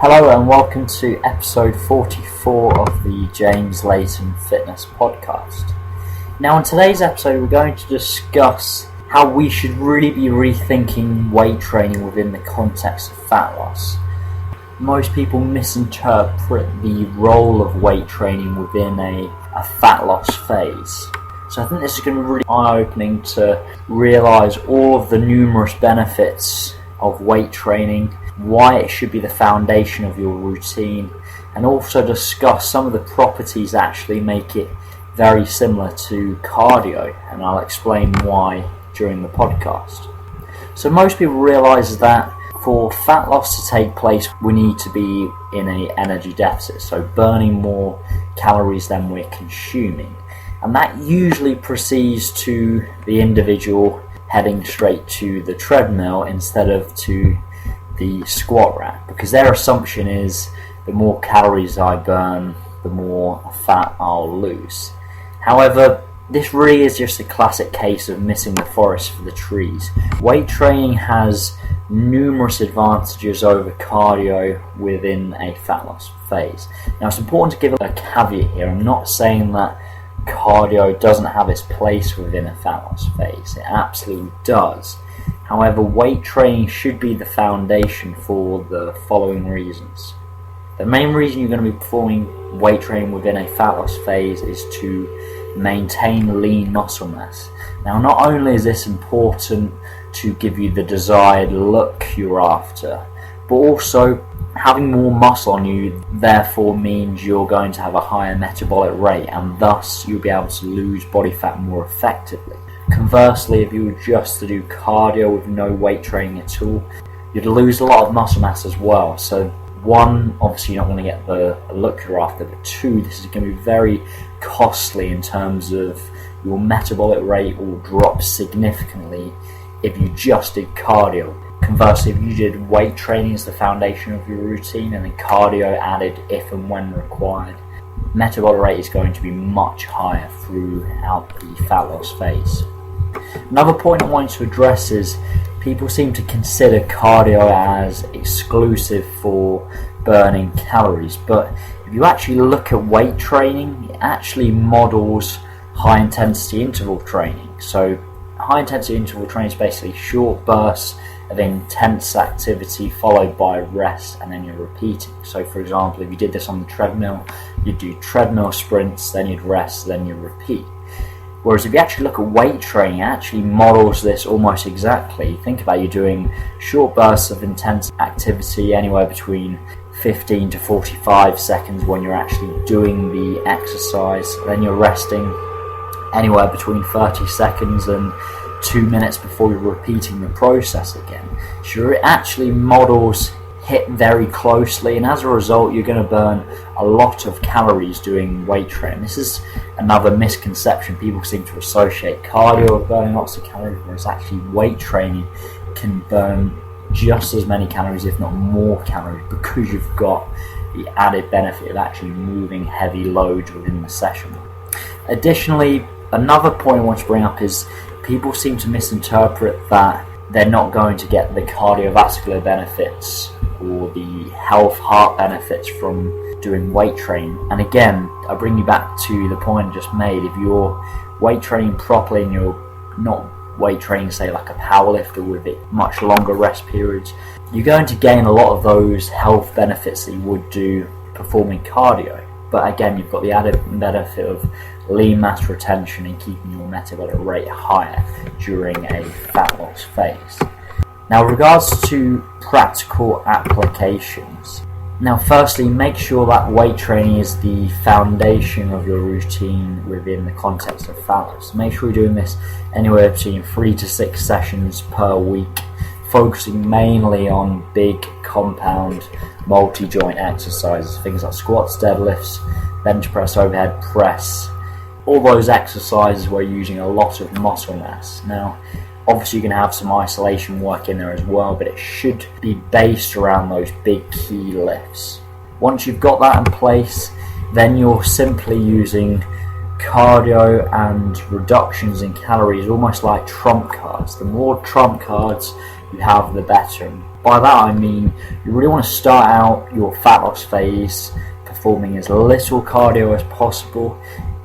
Hello and welcome to episode 44 of the Layton Fitness podcast. Now in today's episode we're going to discuss how we should really be rethinking weight training within the context of fat loss. Most people misinterpret the role of weight training within a fat loss phase. So I think this is going to be really eye-opening to realise all of the numerous benefits of weight training, why it should be the foundation of your routine, and also discuss some of the properties that actually make it very similar to cardio, and I'll explain why during the podcast. So most people realise that for fat loss to take place we need to be in an energy deficit, so burning more calories than we're consuming, and that usually precedes to the individual heading straight to the treadmill instead of to the squat rack, because their assumption is the more calories I burn, the more fat I'll lose. However, this really is just a classic case of missing the forest for the trees. Weight training has numerous advantages over cardio within a fat loss phase. Now it's important to give a caveat here. I'm not saying that cardio doesn't have its place within a fat loss phase. It absolutely does. However, weight training should be the foundation for the following reasons. The main reason you're going to be performing weight training within a fat loss phase is to maintain lean muscle mass. Now, not only is this important to give you the desired look you're after, but also having more muscle on you therefore means you're going to have a higher metabolic rate, and thus you'll be able to lose body fat more effectively. Conversely, if you were just to do cardio with no weight training at all, you'd lose a lot of muscle mass as well. So one, obviously you're not going to get the look you're after, but two, this is going to be very costly in terms of your metabolic rate will drop significantly if you just did cardio. Conversely, if you did weight training as the foundation of your routine and then cardio added if and when required, metabolic rate is going to be much higher throughout the fat loss phase. Another point I wanted to address is people seem to consider cardio as exclusive for burning calories, but if you actually look at weight training, it actually models high intensity interval training. So high intensity interval training is basically short bursts of intense activity followed by rest, and then you're repeating. So for example, if you did this on the treadmill, you'd do treadmill sprints, then you'd rest, then you'd repeat. Whereas if you actually look at weight training, it actually models this almost exactly. Think about you doing short bursts of intense activity anywhere between 15 to 45 seconds when you're actually doing the exercise, then you're resting anywhere between 30 seconds and 2 minutes before you're repeating the process again. So it actually models hit very closely, and as a result you're going to burn a lot of calories doing weight training. This is another misconception. People seem to associate cardio with burning lots of calories, whereas actually weight training can burn just as many calories, if not more calories, because you've got the added benefit of actually moving heavy loads within the session. Additionally, another point I want to bring up is people seem to misinterpret that they're not going to get the cardiovascular benefits or the heart benefits from doing weight training. And again, I bring you back to the point I just made. If you're weight training properly and you're not weight training, say like a powerlifter with it much longer rest periods, you're going to gain a lot of those health benefits that you would do performing cardio. But again, you've got the added benefit of lean mass retention and keeping your metabolic rate higher during a fat loss phase. Now, in regards to practical applications, now firstly, make sure that weight training is the foundation of your routine within the context of fat loss. Make sure you're doing this anywhere between 3 to 6 sessions per week, focusing mainly on big compound multi-joint exercises, things like squats, deadlifts, bench press, overhead press, all those exercises where you're using a lot of muscle mass. Now, obviously you're going to have some isolation work in there as well, but it should be based around those big key lifts. Once you've got that in place, then you're simply using cardio and reductions in calories almost like trump cards. The more trump cards you have, the better. And by that I mean you really want to start out your fat loss phase performing as little cardio as possible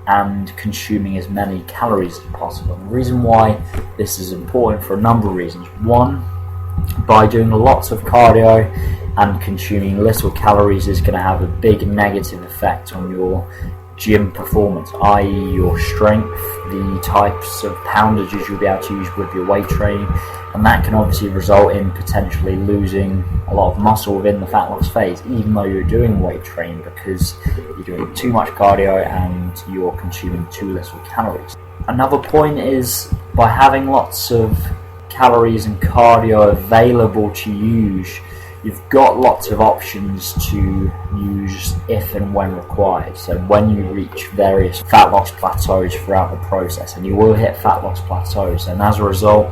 and consuming as many calories as possible. And the reason why this is important for a number of reasons. One, by doing lots of cardio and consuming little calories is going to have a big negative effect on your gym performance, i.e. your strength, the types of poundages you'll be able to use with your weight training, and that can obviously result in potentially losing a lot of muscle within the fat loss phase, even though you're doing weight training, because you're doing too much cardio and you're consuming too little calories. Another point is, by having lots of calories and cardio available to use, you've got lots of options to use if and when required. So when you reach various fat loss plateaus throughout the process, and you will hit fat loss plateaus, and as a result,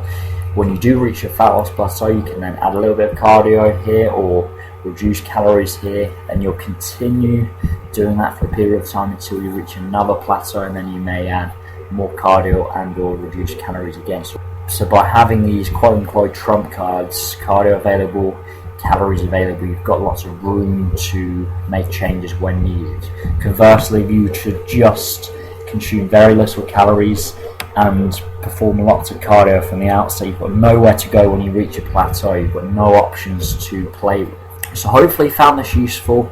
when you do reach a fat loss plateau, you can then add a little bit of cardio here or reduce calories here, and you'll continue doing that for a period of time until you reach another plateau, and then you may add more cardio and or reduce calories again. So by having these quote-unquote trump cards, cardio available, calories available, you've got lots of room to make changes when needed. Conversely, if you should just consume very little calories and perform lots of cardio from the outset, you've got nowhere to go when you reach a plateau, you've got no options to play with. So hopefully you found this useful.